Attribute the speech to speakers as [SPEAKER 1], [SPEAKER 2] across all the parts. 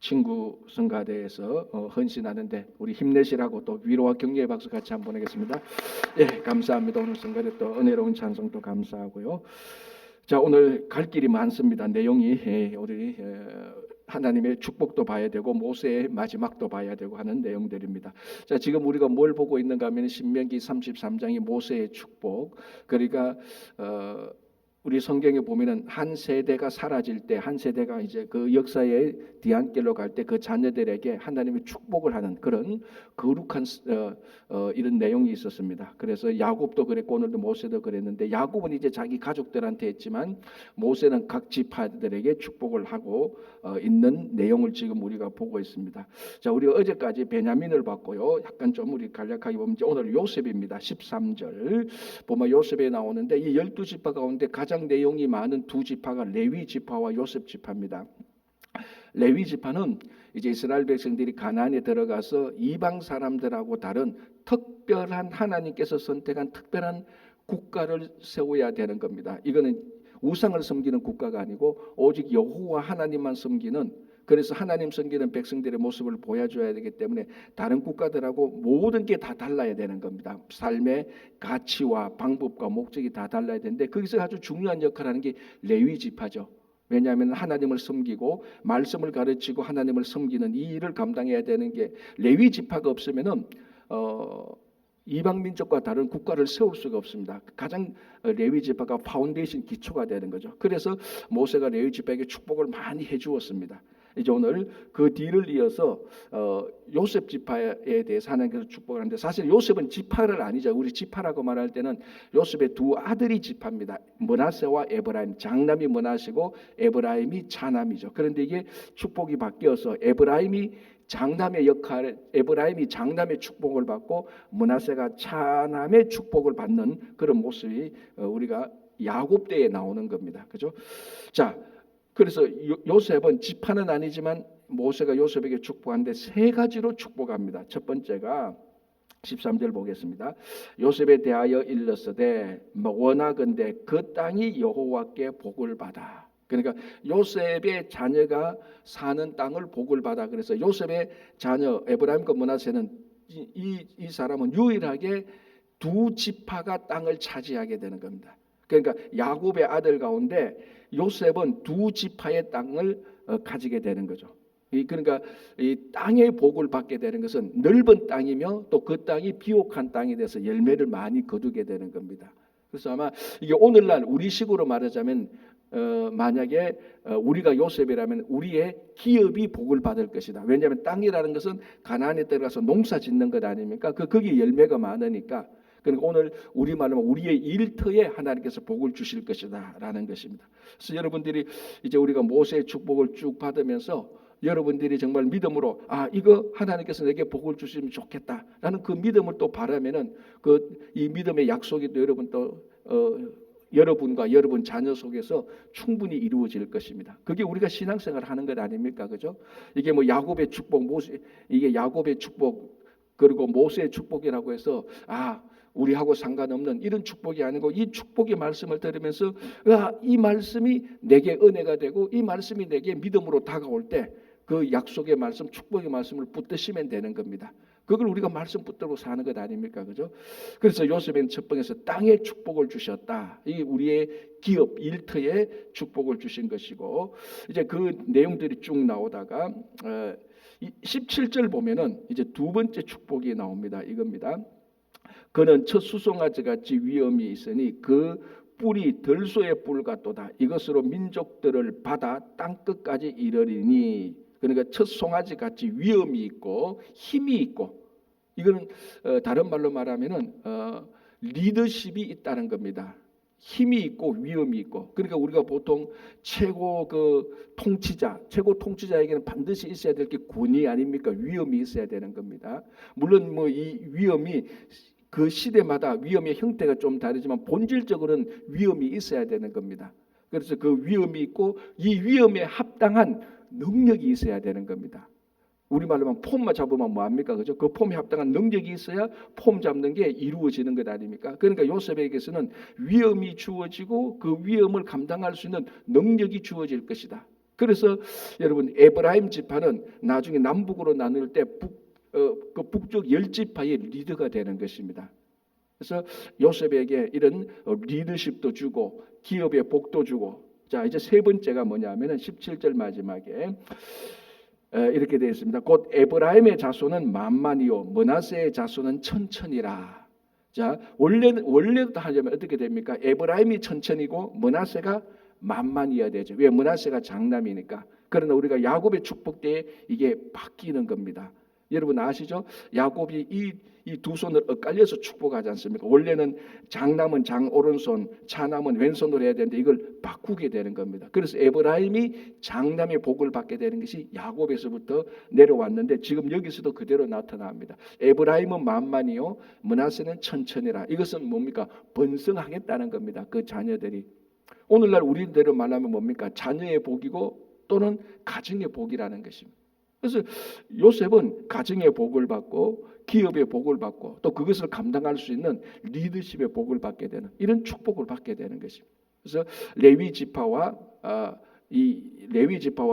[SPEAKER 1] 친구 성가대에서 헌신하는데 우리 힘내시라고 또 위로와 격려의 박수 같이 한번 보내겠습니다. 예, 감사합니다. 오늘 성가대 또 은혜로운 찬송도 감사하고요. 자, 오늘 갈 길이 많습니다. 내용이 우리 하나님의 축복도 봐야 되고 모세의 마지막도 봐야 되고 하는 내용들입니다. 자, 지금 우리가 뭘 보고 있는가 하면 신명기 33장이 모세의 축복. 그러니까 우리 성경에 보면은 한 세대가 사라질 때, 한 세대가 이제 그 역사의 뒤안길로 갈 때 그 자녀들에게 하나님의 축복을 하는 그런 거룩한 이런 내용이 있었습니다. 그래서 야곱도 그랬고 오늘도 모세도 그랬는데, 야곱은 이제 자기 가족들한테 했지만 모세는 각 지파들에게 축복을 하고 있는 내용을 지금 우리가 보고 있습니다. 자, 우리 어제까지 베냐민을 봤고요. 약간 좀 우리 간략하게 보면 이제 오늘 요셉입니다. 13절 보면 요셉에 나오는데 이 12지파 가운데 가장 내용이 많은 두 지파가 레위 지파와 요셉 지파입니다. 레위 지파는 이제 이스라엘 백성들이 가나안에 들어가서 이방 사람들하고 다른 특별한 하나님께서 선택한 특별한 국가를 세워야 되는 겁니다. 이거는 우상을 섬기는 국가가 아니고 오직 여호와 하나님만 섬기는, 그래서 하나님 섬기는 백성들의 모습을 보여줘야 되기 때문에 다른 국가들하고 모든 게 다 달라야 되는 겁니다. 삶의 가치와 방법과 목적이 다 달라야 되는데 거기서 아주 중요한 역할을 하는 게 레위 지파죠. 왜냐하면 하나님을 섬기고 말씀을 가르치고 하나님을 섬기는 이 일을 감당해야 되는 게 레위 지파가 없으면은 이방 민족과 다른 국가를 세울 수가 없습니다. 가장 레위 지파가 파운데이션 기초가 되는 거죠. 그래서 모세가 레위 지파에게 축복을 많이 해주었습니다. 이제 오늘 그 뒤를 이어서 요셉 지파에 대해서 하나님께서 축복을 하는데, 사실 요셉은 지파를 아니죠. 우리 지파라고 말할 때는 요셉의 두 아들이 지파입니다. 므낫세와 에브라임. 장남이 므낫이고 에브라임이 차남이죠. 그런데 이게 축복이 바뀌어서 에브라임이 장남의 축복을 받고 므낫세가 차남의 축복을 받는 그런 모습이 우리가 야곱 때에 나오는 겁니다. 그죠? 자, 그래서 요셉은 지파는 아니지만 모세가 요셉에게 축복하는데 세 가지로 축복합니다. 첫 번째가 13절 보겠습니다. 요셉에 대하여 일렀으되 원하건대 그 땅이 여호와께 복을 받아. 그러니까 요셉의 자녀가 사는 땅을 복을 받아. 그래서 요셉의 자녀 에브라임과 므낫세는 이 사람은 유일하게 두 지파가 땅을 차지하게 되는 겁니다. 그러니까 야곱의 아들 가운데 요셉은 두 지파의 땅을 가지게 되는 거죠. 그러니까 이 땅의 복을 받게 되는 것은 넓은 땅이며 또 그 땅이 비옥한 땅이 돼서 열매를 많이 거두게 되는 겁니다. 그래서 아마 이게 오늘날 우리식으로 말하자면 만약에 우리가 요셉이라면 우리의 기업이 복을 받을 것이다. 왜냐하면 땅이라는 것은 가나안에 들어가서 농사 짓는 것 아닙니까? 거기 열매가 많으니까. 그러니까 오늘 우리말로 우리의 일터에 하나님께서 복을 주실 것이다라는 것입니다. 그래서 여러분들이 이제 우리가 모세의 축복을 쭉 받으면서 여러분들이 정말 믿음으로 이거 하나님께서 내게 복을 주시면 좋겠다라는 그 믿음을 또 바라면은 이 믿음의 약속이 또 여러분 또 여러분과 여러분 자녀 속에서 충분히 이루어질 것입니다. 그게 우리가 신앙생활을 하는 것 아닙니까, 그죠? 이게 뭐 야곱의 축복, 이게 야곱의 축복 그리고 모세의 축복이라고 해서 우리하고 상관없는 이런 축복이 아니고, 이 축복의 말씀을 들으면서 이 말씀이 내게 은혜가 되고 이 말씀이 내게 믿음으로 다가올 때 그 약속의 말씀, 축복의 말씀을 붙드시면 되는 겁니다. 그걸 우리가 말씀 붙들고 사는 것 아닙니까, 그죠? 그래서 요셉은 첫 번째서 땅의 축복을 주셨다. 이게 우리의 기업, 일터에 축복을 주신 것이고, 이제 그 내용들이 쭉 나오다가 17절 보면은 이제 두 번째 축복이 나옵니다. 이겁니다. 그는 첫 수송아지 같이 위엄이 있으니 그 뿔이 들소의 뿔 같도다. 이것으로 민족들을 받아 땅 끝까지 이르리니. 그러니까 첫 송아지 같이 위엄이 있고 힘이 있고, 이거는 다른 말로 말하면은 리더십이 있다는 겁니다. 힘이 있고 위엄이 있고. 그러니까 우리가 보통 최고 통치자에게는 반드시 있어야 될 게 군이 아닙니까? 위엄이 있어야 되는 겁니다. 물론 뭐 이 위엄이 그 시대마다 위엄의 형태가 좀 다르지만 본질적으로는 위엄이 있어야 되는 겁니다. 그래서 그 위엄이 있고 이 위엄에 합당한 능력이 있어야 되는 겁니다. 우리말로 하면 폼만 잡으면 뭐합니까? 그죠? 그 폼에 합당한 능력이 있어야 폼 잡는 게 이루어지는 것 아닙니까? 그러니까 요셉에게서는 위엄이 주어지고 그 위엄을 감당할 수 있는 능력이 주어질 것이다. 그래서 여러분 에브라임 지파는 나중에 남북으로 나눌 때 그 북쪽 10지파의 리더가 되는 것입니다. 그래서 요셉에게 이런 리더십도 주고 기업의 복도 주고, 자 이제 세 번째가 뭐냐면은 17절 마지막에 이렇게 되어 있습니다. 곧 에브라임의 자손은 만만이요 므낫세의 자손은 천천이라. 자 원래도 하자면 어떻게 됩니까? 에브라임이 천천이고 므낫세가 만만이어야 되죠. 왜? 므낫세가 장남이니까. 그러나 우리가 야곱의 축복 때에 이게 바뀌는 겁니다. 여러분 아시죠? 야곱이 이 두 손을 엇갈려서 축복하지 않습니까? 원래는 장남은 장 오른손, 차남은 왼손으로 해야 되는데 이걸 바꾸게 되는 겁니다. 그래서 에브라임이 장남의 복을 받게 되는 것이 야곱에서부터 내려왔는데 지금 여기서도 그대로 나타납니다. 에브라임은 만만이요 므낫세는 천천이라. 이것은 뭡니까? 번성하겠다는 겁니다. 그 자녀들이. 오늘날 우리대로 말하면 뭡니까? 자녀의 복이고 또는 가정의 복이라는 것입니다. 그래서 요셉은 가정의 복을 받고 기업의 복을 받고 또 그것을 감당할 수 있는 리더십의 복을 받게 되는 이런 축복을 받게 되는 것입니다. 그래서 레위 지파와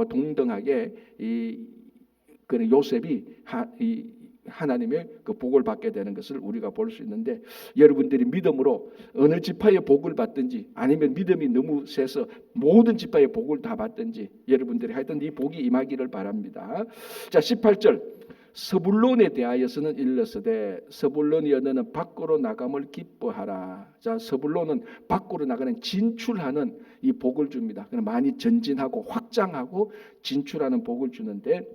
[SPEAKER 1] 동등하게 그 요셉이 하나님의 그 복을 받게 되는 것을 우리가 볼 수 있는데, 여러분들이 믿음으로 어느 지파의 복을 받든지 아니면 믿음이 너무 세서 모든 지파의 복을 다 받든지 여러분들이 하여튼 이 복이 임하기를 바랍니다. 자 18절 서불론에 대하여서는 일렀으되 서불론이여 너는 밖으로 나감을 기뻐하라. 자 서불론은 밖으로 나가는 진출하는 이 복을 줍니다. 많이 전진하고 확장하고 진출하는 복을 주는데,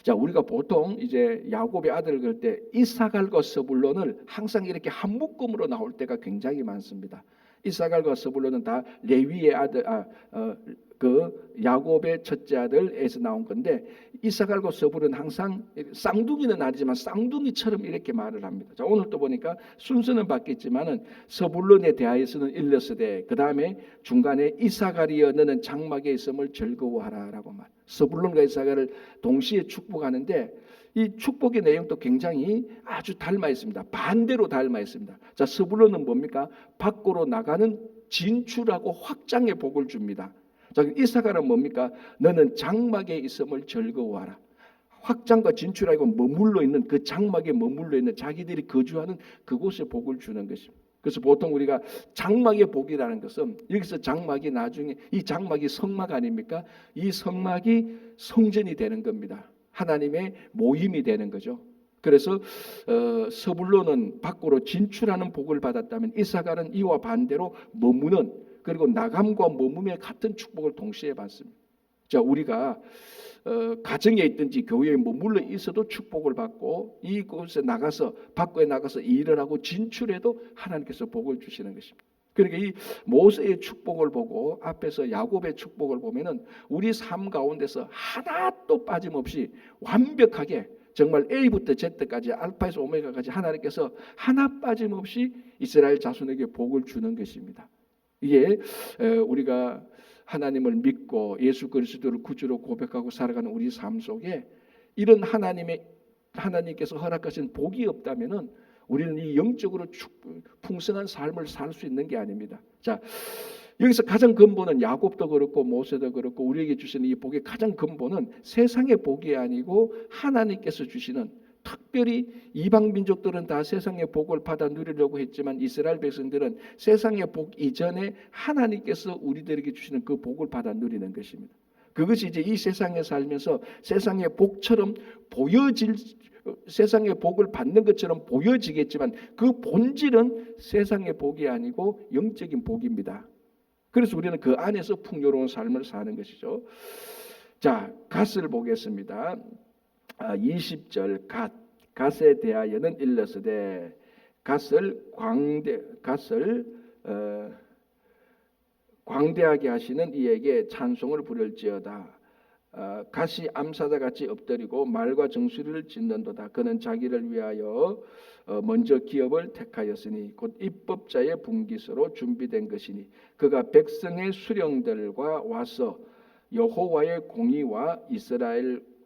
[SPEAKER 1] 자 우리가 보통 이제 야곱의 아들을 그럴 때 이사갈과 서불론을 항상 이렇게 한 묶음으로 나올 때가 굉장히 많습니다. 이사갈과 서불론은 다 레위의 아들, 그 야곱의 첫째 아들에서 나온 건데, 이사갈과 서불은 항상 쌍둥이는 아니지만 쌍둥이처럼 이렇게 말을 합니다. 자 오늘 또 보니까 순서는 바뀌었지만은 서불론에 대하여서는 일렀으되 그 다음에 중간에 이사갈이여 너는 장막에 있음을 즐거워하라라고 말. 서불론과 이사갈을 동시에 축복하는데 이 축복의 내용도 굉장히 아주 닮아 있습니다. 반대로 닮아 있습니다. 자 서불론은 뭡니까? 밖으로 나가는 진출하고 확장의 복을 줍니다. 자 이사갈은 뭡니까? 너는 장막에 있음을 즐거워하라. 확장과 진출하고 머물러 있는 그 장막에 머물러 있는 자기들이 거주하는 그곳에 복을 주는 것입니다. 그래서 보통 우리가 장막의 복이라는 것은 여기서 장막이 나중에 이 장막이 성막 아닙니까? 이 성막이 성전이 되는 겁니다. 하나님의 모임이 되는 거죠. 그래서 서불론은 밖으로 진출하는 복을 받았다면 이사갈은 이와 반대로 머무는, 그리고 나감과 머무의 같은 축복을 동시에 받습니다. 자 우리가 가정에 있든지 교회에 머물러 있어도 축복을 받고 이곳에 나가서 밖에 나가서 일을 하고 진출해도 하나님께서 복을 주시는 것입니다. 그러니까 이 모세의 축복을 보고 앞에서 야곱의 축복을 보면은 우리 삶 가운데서 하나도 빠짐없이 완벽하게 정말 A부터 Z까지 알파에서 오메가까지 하나님께서 하나 빠짐없이 이스라엘 자손에게 복을 주는 것입니다. 이게 우리가 하나님을 믿고 예수 그리스도를 구주로 고백하고 살아가는 우리 삶 속에 이런 하나님께서 허락하신 복이 없다면은 우리는 이 영적으로 풍성한 삶을 살 수 있는 게 아닙니다. 자 여기서 가장 근본은 야곱도 그렇고 모세도 그렇고 우리에게 주시는 이 복의 가장 근본은 세상의 복이 아니고 하나님께서 주시는, 특별히 이방 민족들은 다 세상의 복을 받아 누리려고 했지만 이스라엘 백성들은 세상의 복 이전에 하나님께서 우리들에게 주시는 그 복을 받아 누리는 것입니다. 그것이 이제 이 세상에 살면서 세상의 복처럼 세상의 복을 받는 것처럼 보여지겠지만 그 본질은 세상의 복이 아니고 영적인 복입니다. 그래서 우리는 그 안에서 풍요로운 삶을 사는 것이죠. 자 갓을 보겠습니다. 20절 갓에 대하여는 일렀으되 갓을 광대하게 하시는 이에게 찬송을 부를지어다. 갓이 암사자같이 엎드리고 말과 정수리를 짓는도다. 그는 자기를 위하여 먼저 기업을 택하였으니 곧 입법자의 분깃으로 준비된 것이니 그가 백성의 수령들과 와서 여호와의 공의와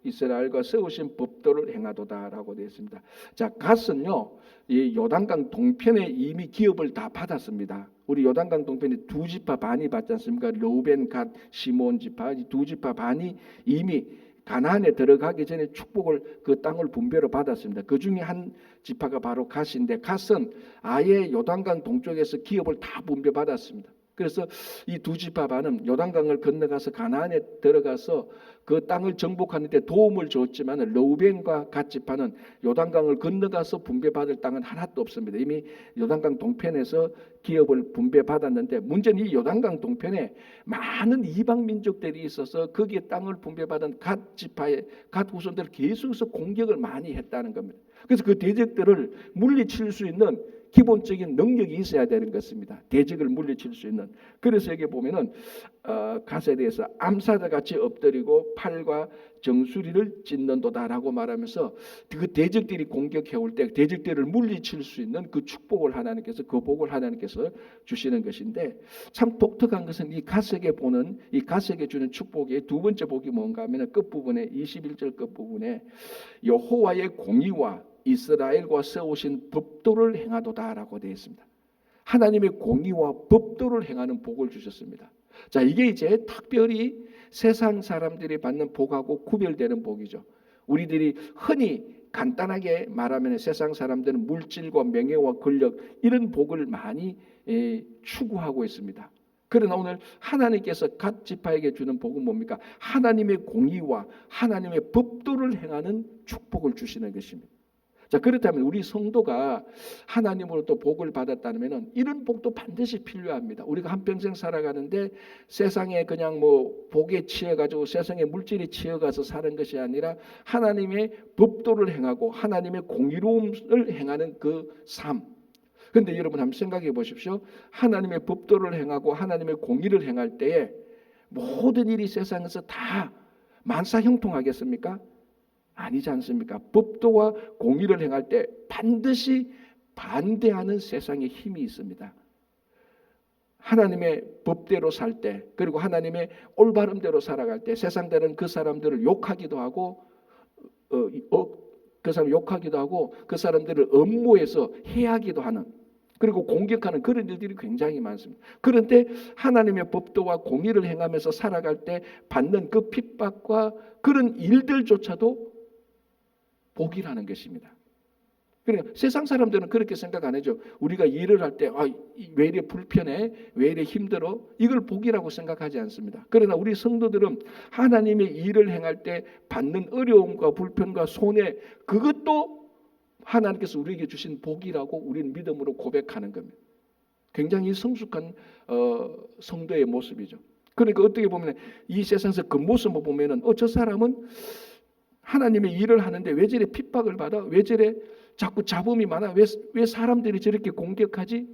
[SPEAKER 1] 이스라엘과 세우신 법도를 행하도다라고 되어 있습니다. 자, 갓은요, 이 요단강 동편에 이미 기업을 다 받았습니다. 우리 요단강 동편에 두 지파 반이 받지 않습니까? 르우벤, 갓, 시몬 지파, 이 두 지파 반이 이미 가나안에 들어가기 전에 축복을 그 땅을 분배로 받았습니다. 그 중에 한 지파가 바로 갓인데, 갓은 아예 요단강 동쪽에서 기업을 다 분배받았습니다. 그래서 이 두 지파 반은 요단강을 건너가서 가나안에 들어가서 그 땅을 정복하는 데 도움을 줬지만, 르우벤과 갓 지파는 요단강을 건너가서 분배받을 땅은 하나도 없습니다. 이미 요단강 동편에서 기업을 분배받았는데, 문제는 이 요단강 동편에 많은 이방 민족들이 있어서 거기에 땅을 분배받은 갓 지파의 갓 후손들을 계속해서 공격을 많이 했다는 겁니다. 그래서 그 대적들을 물리칠 수 있는 기본적인 능력이 있어야 되는 것입니다. 대적을 물리칠 수 있는. 그래서 여기 보면은 갓에 대해서 암사자 같이 엎드리고 팔과 정수리를 찢는도다라고 말하면서 그 대적들이 공격해 올 때 대적들을 물리칠 수 있는 그 축복을 하나님께서, 그 복을 하나님께서 주시는 것인데, 참 독특한 것은 이 갓에게 보는, 이 갓에게 주는 축복의 두 번째 복이 뭔가 하면 끝부분에 21절 끝부분에 여호와의 공의와 이스라엘과 세우신 법도를 행하도다라고 되어 있습니다. 하나님의 공의와 법도를 행하는 복을 주셨습니다. 자, 이게 이제 특별히 세상 사람들이 받는 복하고 구별되는 복이죠. 우리들이 흔히 간단하게 말하면 세상 사람들은 물질과 명예와 권력, 이런 복을 많이 추구하고 있습니다. 그러나 오늘 하나님께서 갓 지파에게 주는 복은 뭡니까? 하나님의 공의와 하나님의 법도를 행하는 축복을 주시는 것입니다. 자, 그렇다면 우리 성도가 하나님으로부터 복을 받았다면 이런 복도 반드시 필요합니다. 우리가 한평생 살아가는데 세상에 그냥 뭐 복에 치여가지고 세상에 물질에 치여가서 사는 것이 아니라 하나님의 법도를 행하고 하나님의 공의로움을 행하는 그 삶. 그런데 여러분 한번 생각해 보십시오. 하나님의 법도를 행하고 하나님의 공의를 행할 때에 모든 일이 세상에서 다 만사형통하겠습니까? 아니지 않습니까? 법도와 공의를 행할 때 반드시 반대하는 세상의 힘이 있습니다. 하나님의 법대로 살 때, 그리고 하나님의 올바름대로 살아갈 때 세상들은 그 사람들을 욕하기도 하고 그 사람 욕하기도 하고 그 사람들을 음모해서 해하기도 하는, 그리고 공격하는 그런 일들이 굉장히 많습니다. 그런데 하나님의 법도와 공의를 행하면서 살아갈 때 받는 그 핍박과 그런 일들조차도 복이라는 것입니다. 그러니까 세상 사람들은 그렇게 생각 안 하죠. 우리가 일을 할 때 왜 이래 불편해? 왜 이래 힘들어? 이걸 복이라고 생각하지 않습니다. 그러나 우리 성도들은 하나님의 일을 행할 때 받는 어려움과 불편과 손해, 그것도 하나님께서 우리에게 주신 복이라고 우리는 믿음으로 고백하는 겁니다. 굉장히 성숙한 성도의 모습이죠. 그러니까 어떻게 보면 이 세상에서 그 모습을 보면은 저 사람은 하나님의 일을 하는데 왜 저래 핍박을 받아? 왜 저래 자꾸 잡음이 많아? 왜 사람들이 저렇게 공격하지?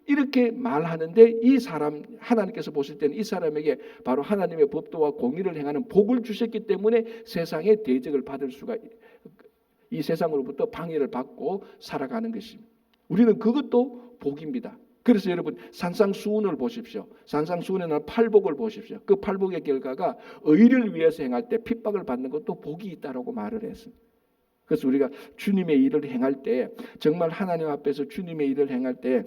[SPEAKER 1] 이렇게 말하는데 이 사람, 하나님께서 보실 때는 이 사람에게 바로 하나님의 법도와 공의를 행하는 복을 주셨기 때문에 세상의 대적을 받을 수가, 이 세상으로부터 방해를 받고 살아가는 것입니다. 우리는 그것도 복입니다. 그래서 여러분 산상수훈을 보십시오. 산상수훈에 나온 팔복을 보십시오. 그 팔복의 결과가 의를 위해서 행할 때 핍박을 받는 것도 복이 있다라고 말을 했습니다. 그래서 우리가 주님의 일을 행할 때, 정말 하나님 앞에서 주님의 일을 행할 때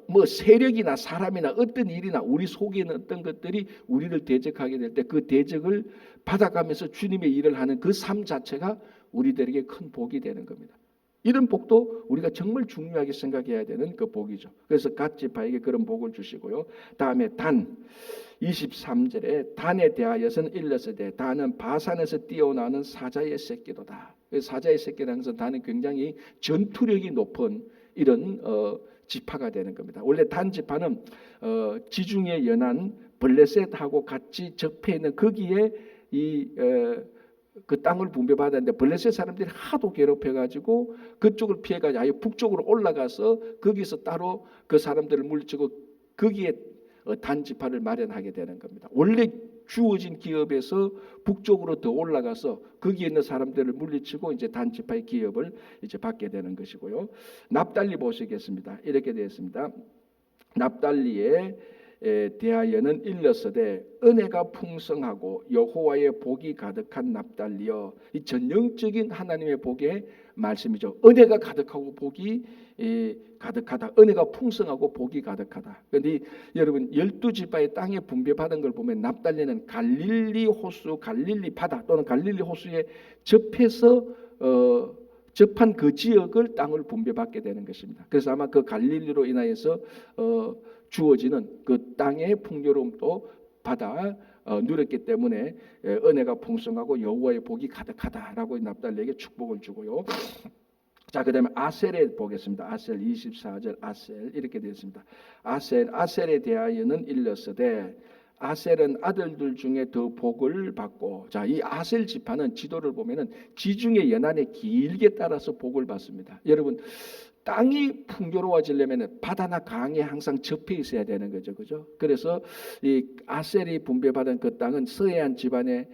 [SPEAKER 1] 뭐 세력이나 사람이나 어떤 일이나 우리 속에 있는 어떤 것들이 우리를 대적하게 될 때 그 대적을 받아가면서 주님의 일을 하는 그 삶 자체가 우리들에게 큰 복이 되는 겁니다. 이런 복도 우리가 정말 중요하게 생각해야 되는 그 복이죠. 그래서 갓 지파에게 그런 복을 주시고요. 다음에 단 23절에 단에 대하여서는 일러서되 단은 바산에서 뛰어나는 사자의 새끼도다. 사자의 새끼라는 것은 단은 굉장히 전투력이 높은 이런 지파가 되는 겁니다. 원래 단 지파는 지중해 연안 블레셋하고 같이 접해 있는 거기에 그 땅을 분배받았는데 블레셋 사람들이 하도 괴롭혀가지고 그쪽을 피해가지고 아예 북쪽으로 올라가서 거기서 따로 그 사람들을 물리치고 거기에 단지파를 마련하게 되는 겁니다. 원래 주어진 기업에서 북쪽으로 더 올라가서 거기에 있는 사람들을 물리치고 이제 단지파의 기업을 이제 받게 되는 것이고요. 납달리 보시겠습니다. 이렇게 되어 있습니다. 납달리의 대하여는 일렀으되 은혜가 풍성하고 여호와의 복이 가득한 납달리여. 이 전형적인 하나님의 복의 말씀이죠. 은혜가 가득하고 복이 가득하다. 은혜가 풍성하고 복이 가득하다. 그런데 여러분 12지파의 땅에 분배받은 걸 보면 납달리는 갈릴리 호수, 갈릴리 바다 또는 갈릴리 호수에 접해서 접한 그 지역을 땅을 분배받게 되는 것입니다. 그래서 아마 그 갈릴리로 인하여서 주어지는 그 땅의 풍요로움도 받아 누렸기 때문에 은혜가 풍성하고 여호와의 복이 가득하다라고 납달리에게 축복을 주고요. 자, 그다음에 아셀에 보겠습니다. 아셀 24절 아셀 이렇게 되어 있습니다. 아셀에 대하여는 일렀으되 아셀은 아들들 중에 더 복을 받고. 자, 이 아셀 지파는 지도를 보면은 지중해 연안에 길게 따라서 복을 받습니다. 여러분, 땅이 풍요로워지려면 바다나 강에 항상 접해 있어야 되는 거죠, 그죠? 그래서 이 아셀이 분배받은 그 땅은 서해안 지방에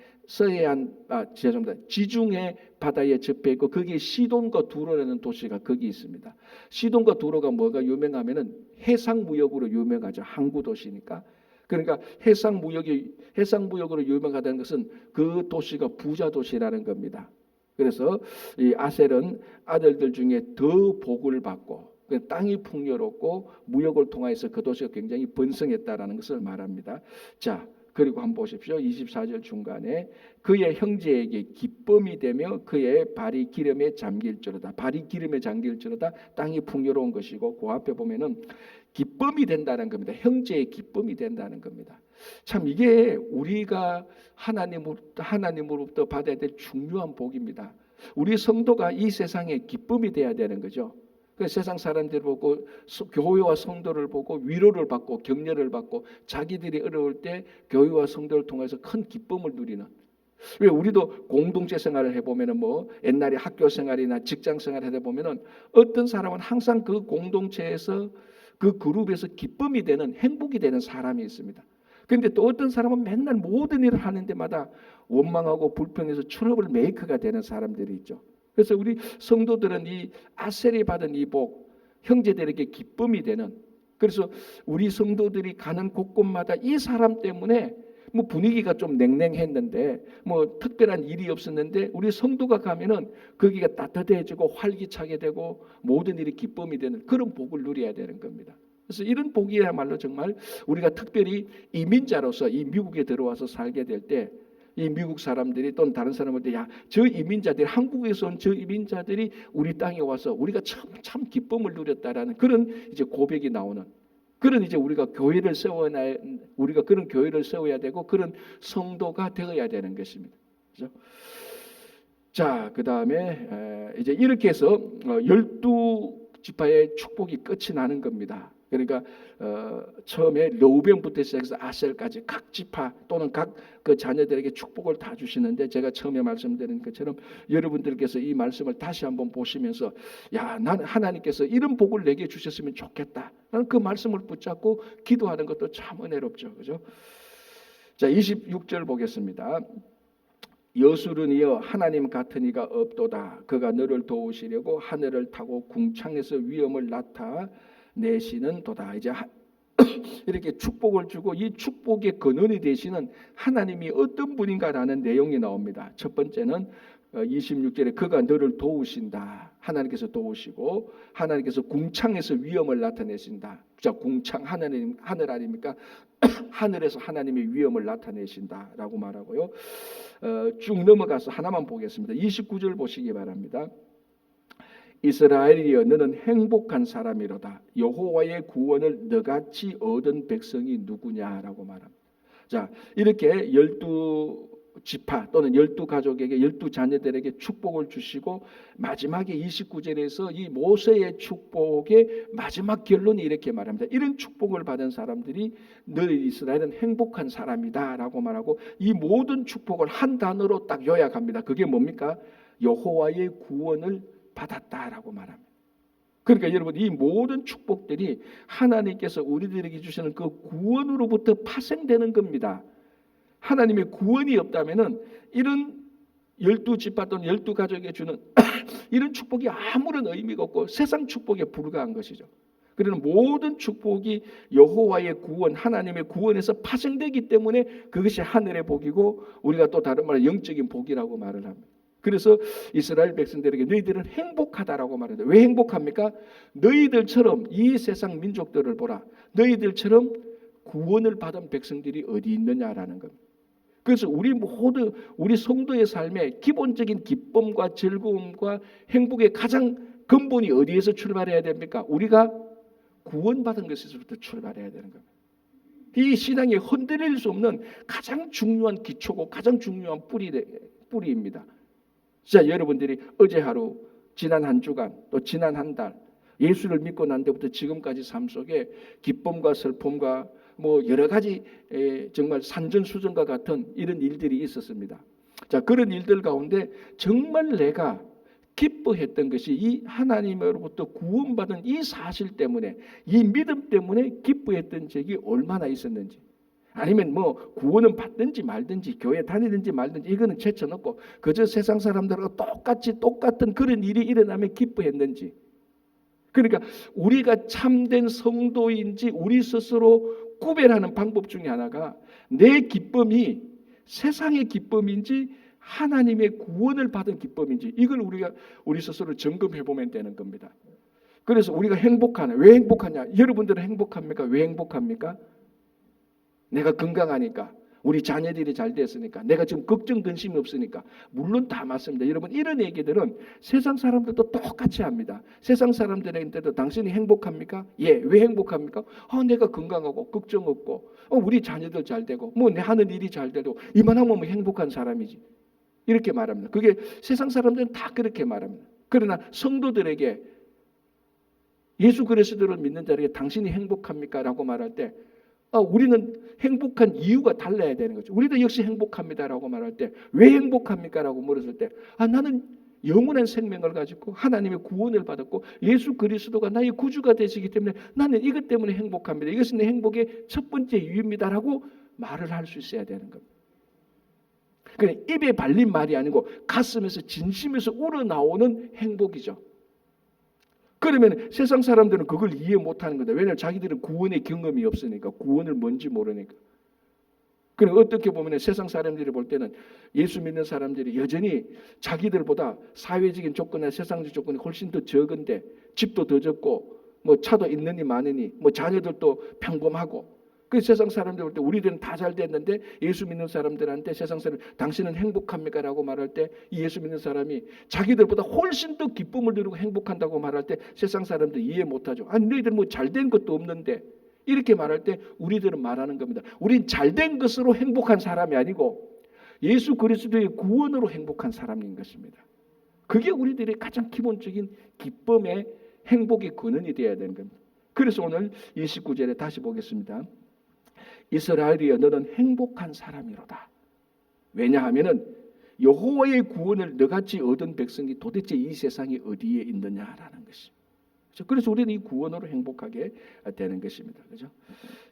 [SPEAKER 1] 지중해 바다에 접해 있고 거기에 시돈과 두로라는 도시가 거기 있습니다. 시돈과 두로가 뭐가 유명하면은 해상 무역으로 유명하죠. 항구 도시니까. 그러니까 해상 무역으로 유명하다는 것은 그 도시가 부자 도시라는 겁니다. 그래서 이 아셀은 아들들 중에 더 복을 받고 땅이 풍요롭고 무역을 통해서 그 도시가 굉장히 번성했다라는 것을 말합니다. 자, 그리고 한번 보십시오. 24절 중간에 그의 형제에게 기쁨이 되며 그의 발이 기름에 잠길지로다. 발이 기름에 잠길지로다. 땅이 풍요로운 것이고 그 앞에 보면은 기쁨이 된다는 겁니다. 형제의 기쁨이 된다는 겁니다. 참 이게 우리가 하나님으로부터 받아야 될 중요한 복입니다. 우리 성도가 이 세상에 기쁨이 돼야 되는 거죠. 그 세상 사람들 보고 교회와 성도를 보고 위로를 받고 격려를 받고 자기들이 어려울 때 교회와 성도를 통해서 큰 기쁨을 누리는. 왜 우리도 공동체 생활을 해보면은 뭐 옛날에 학교 생활이나 직장 생활을 하다 보면은 어떤 사람은 항상 그 공동체에서 그 그룹에서 기쁨이 되는 행복이 되는 사람이 있습니다. 그런데 또 어떤 사람은 맨날 모든 일을 하는 데마다 원망하고 불평해서 트러블 메이커가 되는 사람들이 있죠. 그래서 우리 성도들은 이 아셀이 받은 이 복, 형제들에게 기쁨이 되는. 그래서 우리 성도들이 가는 곳곳마다 이 사람 때문에 뭐 분위기가 좀 냉랭했는데 뭐 특별한 일이 없었는데 우리 성도가 가면은 거기가 따뜻해지고 활기차게 되고 모든 일이 기쁨이 되는 그런 복을 누려야 되는 겁니다. 그래서 이런 복이야말로 정말 우리가 특별히 이민자로서 이 미국에 들어와서 살게 될 때 이 미국 사람들이 또는 다른 사람한테 야, 저 이민자들이 한국에서 온 저 이민자들이 우리 땅에 와서 우리가 참 기쁨을 누렸다라는 그런 이제 고백이 나오는 그런 이제 우리가 우리가 그런 교회를 세워야 되고 그런 성도가 되어야 되는 것입니다. 그렇죠? 자, 그다음에 이제 이렇게 해서 12지파의 축복이 끝이 나는 겁니다. 그러니까 처음에 르우벤부터 시작해서 아셀까지 각 지파 또는 각 그 자녀들에게 축복을 다 주시는데 제가 처음에 말씀드린 것처럼 여러분들께서 이 말씀을 다시 한번 보시면서 야, 난 하나님께서 이런 복을 내게 주셨으면 좋겠다. 나는 그 말씀을 붙잡고 기도하는 것도 참 은혜롭죠. 그죠? 자, 26절 보겠습니다. 여술은이여 하나님 같은 이가 없도다. 그가 너를 도우시려고 하늘을 타고 궁창에서 위엄을 나타내시는 도다. 이제 이렇게 축복을 주고 이 축복의 근원이 되시는 하나님이 어떤 분인가라는 내용이 나옵니다. 첫 번째는 26절에 그가 너를 도우신다. 하나님께서 도우시고 하나님께서 궁창에서 위엄을 나타내신다. 자, 궁창 하늘 아닙니까? 하늘에서 하나님의 위엄을 나타내신다라고 말하고요. 쭉 넘어가서 하나만 보겠습니다. 29절 보시기 바랍니다. 이스라엘이여 너는 행복한 사람이로다. 여호와의 구원을 너같이 얻은 백성이 누구냐라고 말합니다. 자, 이렇게 12지파 또는 12가족에게 12자녀들에게 축복을 주시고 마지막에 29절에서 이 모세의 축복의 마지막 결론이 이렇게 말합니다. 이런 축복을 받은 사람들이 너희 이스라엘은 행복한 사람이다라고 말하고 이 모든 축복을 한 단어로 딱 요약합니다. 그게 뭡니까? 여호와의 구원을 받았다라고 말합니다. 그러니까 여러분 이 모든 축복들이 하나님께서 우리들에게 주시는 그 구원으로부터 파생되는 겁니다. 하나님의 구원이 없다면은 이런 12지파 또는 12가족에 주는 이런 축복이 아무런 의미가 없고 세상 축복에 불과한 것이죠. 그러나 모든 축복이 여호와의 구원, 하나님의 구원에서 파생되기 때문에 그것이 하늘의 복이고 우리가 또 다른 말로 영적인 복이라고 말을 합니다. 그래서 이스라엘 백성들에게 너희들은 행복하다라고 말합니다. 왜 행복합니까? 너희들처럼 이 세상 민족들을 보라. 너희들처럼 구원을 받은 백성들이 어디 있느냐라는 겁니다. 그래서 우리 모두 우리 성도의 삶에 기본적인 기쁨과 즐거움과 행복의 가장 근본이 어디에서 출발해야 됩니까? 우리가 구원받은 것에서부터 출발해야 되는 겁니다. 이 신앙이 흔들릴 수 없는 가장 중요한 기초고 가장 중요한 뿌리입니다. 자, 여러분들이 어제 하루, 지난 한 주간, 또 지난 한 달 예수를 믿고 난 때부터 지금까지 삶 속에 기쁨과 슬픔과 뭐 여러 가지 정말 산전수전과 같은 이런 일들이 있었습니다. 자, 그런 일들 가운데 정말 내가 기뻐했던 것이 이 하나님으로부터 구원받은 이 사실 때문에, 이 믿음 때문에 기뻐했던 적이 얼마나 있었는지, 아니면 뭐 구원은 받든지 말든지 교회 다니든지 말든지 이거는 제쳐놓고 그저 세상 사람들하고 똑같은 그런 일이 일어나면 기뻐했는지. 그러니까 우리가 참된 성도인지 우리 스스로 구별하는 방법 중에 하나가 내 기쁨이 세상의 기쁨인지 하나님의 구원을 받은 기쁨인지 이걸 우리 스스로 점검해 보면 되는 겁니다. 그래서 우리가 왜 행복하냐? 여러분들은 행복합니까? 왜 행복합니까? 내가 건강하니까, 우리 자녀들이 잘 됐으니까, 내가 지금 걱정 근심이 없으니까. 물론 다 맞습니다. 여러분, 이런 얘기들은 세상 사람들도 똑같이 합니다. 세상 사람들한테도 당신이 행복합니까? 예. 왜 행복합니까? 내가 건강하고 걱정 없고 우리 자녀들 잘 되고 뭐 내 하는 일이 잘 되고 이만하면 뭐 행복한 사람이지. 이렇게 말합니다. 그게 세상 사람들은 다 그렇게 말합니다. 그러나 성도들에게, 예수 그리스도를 믿는 자에게 당신이 행복합니까? 라고 말할 때 우리는 행복한 이유가 달라야 되는 거죠. 우리도 역시 행복합니다라고 말할 때 왜 행복합니까? 라고 물었을 때 나는 영원한 생명을 가지고 하나님의 구원을 받았고 예수 그리스도가 나의 구주가 되시기 때문에 나는 이것 때문에 행복합니다. 이것은 내 행복의 첫 번째 이유입니다라고 말을 할 수 있어야 되는 겁니다. 그냥 입에 발린 말이 아니고 가슴에서 진심에서 우러나오는 행복이죠. 그러면 세상 사람들은 그걸 이해 못하는 거다. 왜냐하면 자기들은 구원의 경험이 없으니까, 구원을 뭔지 모르니까. 그럼 어떻게 보면 세상 사람들이 볼 때는 예수 믿는 사람들이 여전히 자기들보다 사회적인 조건이나 세상적 조건이 훨씬 더 적은데 집도 더 적고 뭐 차도 있느니 많으니 뭐 자녀들도 평범하고, 그 세상 사람들 볼 때 우리들은 다 잘 됐는데 예수 믿는 사람들한테 세상 사람 당신은 행복합니까? 라고 말할 때 이 예수 믿는 사람이 자기들보다 훨씬 더 기쁨을 누리고 행복한다고 말할 때 세상 사람들 이해 못하죠. 아니 너희들 뭐 잘된 것도 없는데, 이렇게 말할 때 우리들은 말하는 겁니다. 우린 잘된 것으로 행복한 사람이 아니고 예수 그리스도의 구원으로 행복한 사람인 것입니다. 그게 우리들의 가장 기본적인 기쁨의 행복의 근원이 되어야 되는 겁니다. 그래서 오늘 29절에 다시 보겠습니다. 이스라엘이여 너는 행복한 사람이로다. 왜냐하면은 여호와의 구원을 너같이 얻은 백성이 도대체 이 세상에 어디에 있느냐라는 것입니다. 그래서 우리는 이 구원으로 행복하게 되는 것입니다. 그죠?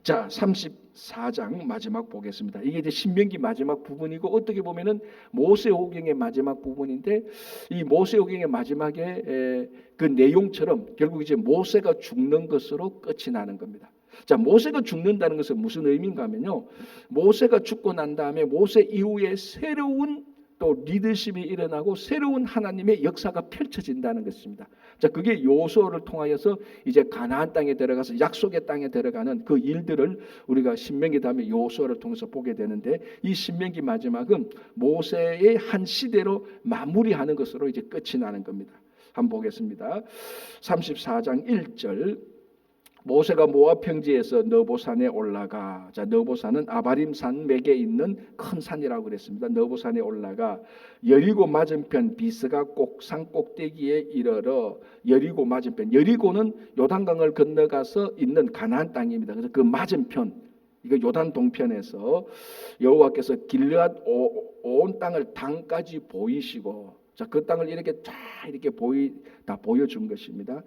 [SPEAKER 1] 자, 34장 마지막 보겠습니다. 이게 이제 신명기 마지막 부분이고 어떻게 보면은 모세오경의 마지막 부분인데, 이 모세오경의 마지막에 그 내용처럼 결국 이제 모세가 죽는 것으로 끝이 나는 겁니다. 자, 모세가 죽는다는 것은 무슨 의미인가 하면요, 모세가 죽고 난 다음에 모세 이후에 새로운 또 리더십이 일어나고 새로운 하나님의 역사가 펼쳐진다는 것입니다. 자, 그게 요수아를 통하여서 이제 가나안 땅에 들어가서 약속의 땅에 들어가는 그 일들을 우리가 신명기 다음에 요수아를 통해서 보게 되는데, 이 신명기 마지막은 모세의 한 시대로 마무리하는 것으로 이제 끝이 나는 겁니다. 한번 보겠습니다. 34장 1절. 모세가 모압 평지에서 너보산에 올라가. 자, 너보산은 아바림산 맥에 있는 큰 산이라고 그랬습니다. 너보산에 올라가 여리고 맞은편 비스가 산 꼭대기에 이르러, 여리고 맞은편, 여리고는 요단강을 건너가서 있는 가나안 땅입니다. 그래서 그 맞은편, 이거 요단 동편에서 여호와께서 길르앗 온 땅을 당까지 보이시고, 자, 그 땅을 이렇게 쫙 이렇게 다 보여준 것입니다.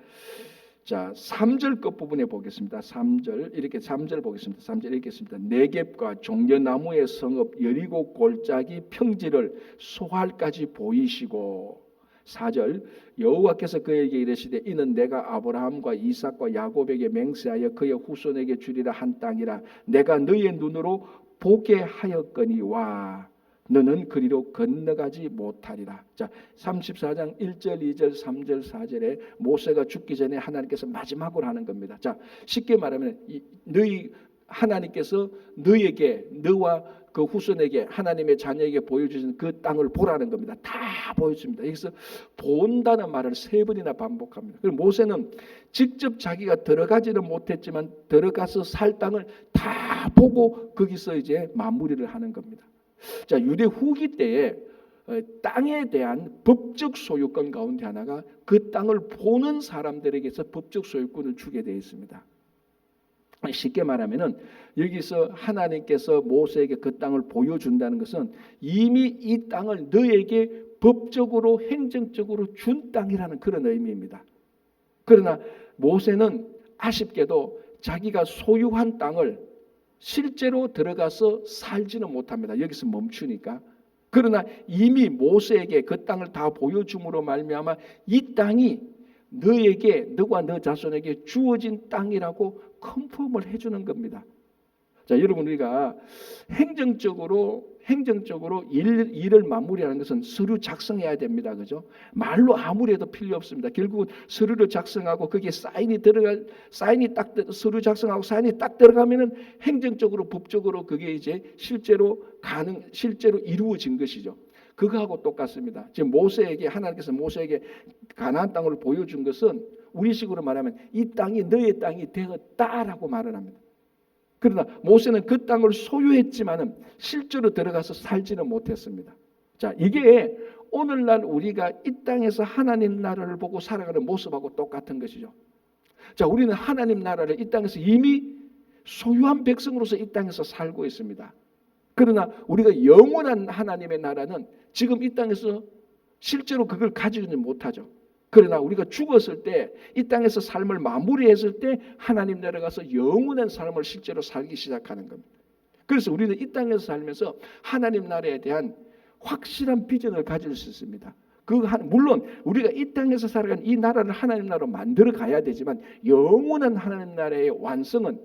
[SPEAKER 1] 자, 3절 끝부분에 보겠습니다. 3절 이렇게 3절 보겠습니다. 3절 이렇게 했습니다. 네겝과 종려나무의 성읍 여리고 골짜기 평지를 소할까지 보이시고. 4절 여호와께서 그에게 이르시되 이는 내가 아브라함과 이삭과 야곱에게 맹세하여 그의 후손에게 주리라 한 땅이라 내가 너의 눈으로 보게 하였거니와 너는 그리로 건너가지 못하리라. 자, 34장 1절, 2절, 3절, 4절에 모세가 죽기 전에 하나님께서 마지막으로 하는 겁니다. 자, 쉽게 말하면 너희 하나님께서 너에게 너와 그 후손에게 하나님의 자녀에게 보여주신 그 땅을 보라는 겁니다. 다 보여줍니다. 여기서 본다는 말을 3번이나 반복합니다. 그리고 모세는 직접 자기가 들어가지는 못했지만 들어가서 살 땅을 다 보고 거기서 이제 마무리를 하는 겁니다. 자, 유대 후기 때에 땅에 대한 법적 소유권 가운데 하나가 그 땅을 보는 사람들에게서 법적 소유권을 주게 되어 있습니다. 쉽게 말하면은 여기서 하나님께서 모세에게 그 땅을 보여준다는 것은 이미 이 땅을 너에게 법적으로 행정적으로 준 땅이라는 그런 의미입니다. 그러나 모세는 아쉽게도 자기가 소유한 땅을 실제로 들어가서 살지는 못합니다. 여기서 멈추니까. 그러나 이미 모세에게 그 땅을 다 보여줌으로 말미암아 이 땅이 너에게 너와 너 자손에게 주어진 땅이라고 컨펌을 해주는 겁니다. 자, 여러분 우리가 행정적으로 일을 마무리하는 것은 서류 작성해야 됩니다. 그죠? 말로 아무리 해도 필요 없습니다. 결국은 서류를 작성하고 거기에 서류 작성하고 사인이 딱 들어가면은 행정적으로 법적으로 그게 이제 실제로 이루어진 것이죠. 그거하고 똑같습니다. 지금 하나님께서 모세에게 가나안 땅을 보여준 것은 우리식으로 말하면 이 땅이 너의 땅이 되었다라고 말을 합니다. 그러나 모세는 그 땅을 소유했지만은 실제로 들어가서 살지는 못했습니다. 자, 이게 오늘날 우리가 이 땅에서 하나님 나라를 보고 살아가는 모습하고 똑같은 것이죠. 자, 우리는 하나님 나라를 이 땅에서 이미 소유한 백성으로서 이 땅에서 살고 있습니다. 그러나 우리가 영원한 하나님의 나라는 지금 이 땅에서 실제로 그걸 가지지는 못하죠. 그러나 우리가 죽었을 때 이 땅에서 삶을 마무리했을 때 하나님 나라 가서 영원한 삶을 실제로 살기 시작하는 겁니다. 그래서 우리는 이 땅에서 살면서 하나님 나라에 대한 확실한 비전을 가질 수 있습니다. 물론 우리가 이 땅에서 살아가는 이 나라를 하나님 나라로 만들어 가야 되지만 영원한 하나님 나라의 완성은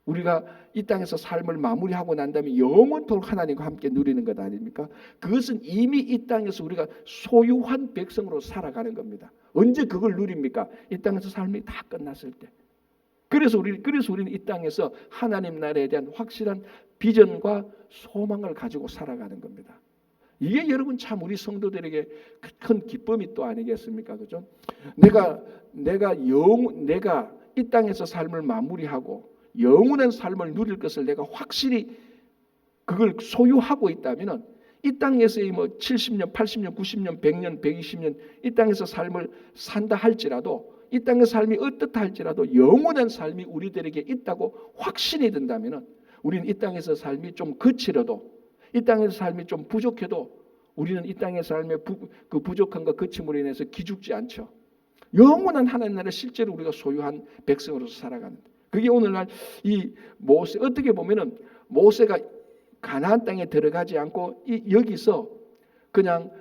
[SPEAKER 1] 우리가 이 땅에서 삶을 마무리하고 난 다음에 영원토록 하나님과 함께 누리는 것 아닙니까? 그것은 이미 이 땅에서 우리가 소유한 백성으로 살아가는 겁니다. 언제 그걸 누립니까? 이 땅에서 삶이 다 끝났을 때. 그래서 우리는 이 땅에서 하나님 나라에 대한 확실한 비전과 소망을 가지고 살아가는 겁니다. 이게 여러분 참 우리 성도들에게 큰 기쁨이 또 아니겠습니까? 그죠? 내가 이 땅에서 삶을 마무리하고 영원한 삶을 누릴 것을 내가 확실히 그걸 소유하고 있다면은 이 땅에서의 70년, 80년, 90년, 100년, 120년 이 땅에서 삶을 산다 할지라도 이 땅의 삶이 어떻다 할지라도 영원한 삶이 우리들에게 있다고 확신이 든다면은 우리는 이 땅에서 삶이 좀 거칠어도 이 땅에서 삶이 좀 부족해도 우리는 이 땅의 삶의 그 부족함과 거침으로 인해서 기죽지 않죠. 영원한 하나님 나라를 실제로 우리가 소유한 백성으로서 살아가는. 그게 오늘날 이 모세 어떻게 보면은 모세가 가나안 땅에 들어가지 않고 여기서 그냥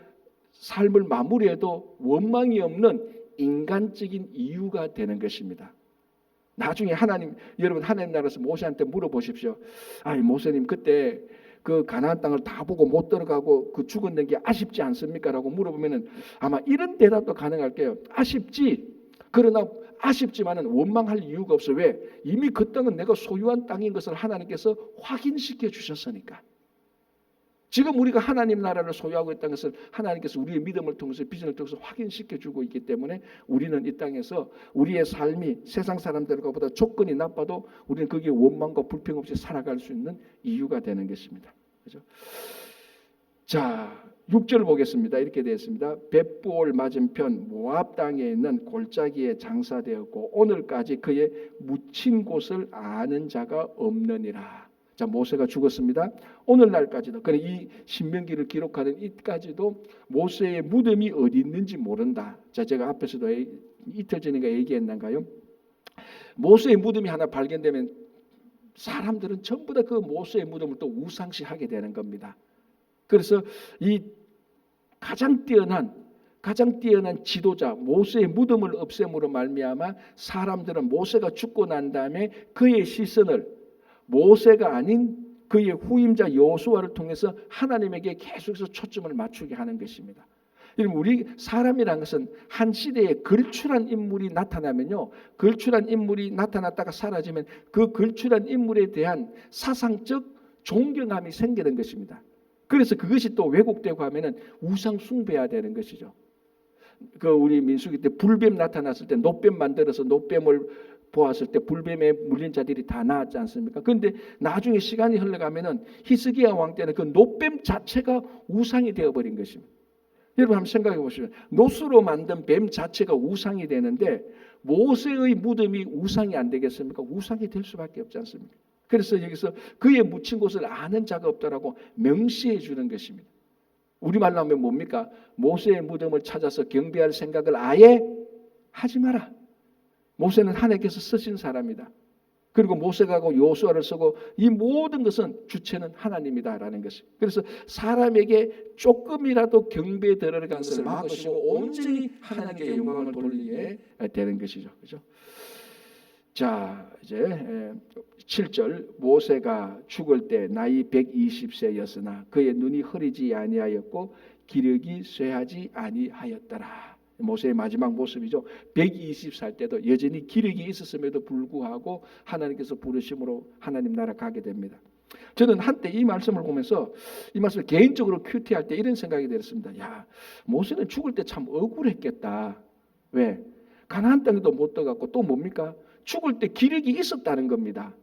[SPEAKER 1] 삶을 마무리해도 원망이 없는 인간적인 이유가 되는 것입니다. 나중에 여러분 하나님 나라에서 모세한테 물어보십시오. 모세님 그때 그 가나안 땅을 다 보고 못 들어가고 그 죽었는 게 아쉽지 않습니까? 라고 물어보면은 아마 이런 대답도 가능할 거예요. 아쉽지. 그러나 아쉽지만은 원망할 이유가 없어. 왜? 이미 그 땅은 내가 소유한 땅인 것을 하나님께서 확인시켜 주셨으니까. 지금 우리가 하나님 나라를 소유하고 있다는 것을 하나님께서 우리의 믿음을 통해서 비전을 통해서 확인시켜 주고 있기 때문에 우리는 이 땅에서 우리의 삶이 세상 사람들보다 조건이 나빠도 우리는 거기에 원망과 불평 없이 살아갈 수 있는 이유가 되는 것입니다. 그렇죠? 자, 6절 보겠습니다. 이렇게 되어 있습니다. 벳부올 맞은편 모압 땅에 있는 골짜기에 장사되었고 오늘까지 그의 묻힌 곳을 아는 자가 없느니라. 자, 모세가 죽었습니다. 오늘날까지도 그래 이 신명기를 기록하는 이까지도 모세의 무덤이 어디 있는지 모른다. 자, 제가 앞에서도 이틀 전인가 얘기했는가요? 모세의 무덤이 하나 발견되면 사람들은 전부 다 그 모세의 무덤을 또 우상시하게 되는 겁니다. 그래서 이 가장 뛰어난 가장 뛰어난 지도자 모세의 무덤을 없앰으로 말미암아 사람들은 모세가 죽고 난 다음에 그의 시선을 모세가 아닌 그의 후임자 여호수아를 통해서 하나님에게 계속해서 초점을 맞추게 하는 것입니다. 여러분, 우리 사람이란 것은 한 시대에 걸출한 인물이 나타나면요, 걸출한 인물이 나타났다가 사라지면 그 걸출한 인물에 대한 사상적 존경함이 생기는 것입니다. 그래서 그것이 또 왜곡되고 하면은 우상 숭배해야 되는 것이죠. 그 우리 민수기 때 불뱀 나타났을 때 노뱀 만들어서 노뱀을 보았을 때 불뱀에 물린 자들이 다 나았지 않습니까? 그런데 나중에 시간이 흘러가면은 히스기야 왕 때는 그 노뱀 자체가 우상이 되어버린 것입니다. 여러분 한번 생각해 보시면 노스로 만든 뱀 자체가 우상이 되는데 모세의 무덤이 우상이 안 되겠습니까? 우상이 될 수밖에 없지 않습니까? 그래서 여기서 그의 묻힌 곳을 아는 자가 없다라고 명시해 주는 것입니다. 우리말로 하면 뭡니까? 모세의 무덤을 찾아서 경배할 생각을 아예 하지 마라. 모세는 하나님께서 쓰신 사람이다. 그리고 모세가 하고 여호수아를 쓰고 이 모든 것은 주체는 하나님이다라는 것입니다. 그래서 사람에게 조금이라도 경배에 들어가는 것을 막으시고 온전히 하나님께 영광을 돌리게 되는 것이죠. 그렇죠? 자, 이제 7절 모세가 죽을 때 나이 120세였으나 그의 눈이 흐리지 아니하였고 기력이 쇠하지 아니하였더라. 모세의 마지막 모습이죠. 120살 때도 여전히 기력이 있었음에도 불구하고 하나님께서 부르심으로 하나님 나라 가게 됩니다. 저는 한때 이 말씀을 보면서 이 말씀을 개인적으로 큐티할 때 이런 생각이 들었습니다. 야, 모세는 죽을 때 참 억울했겠다. 왜? 가나안 땅에도 못 들어갔고 또 뭡니까? 죽을 때 기력이 있었다는 겁니다.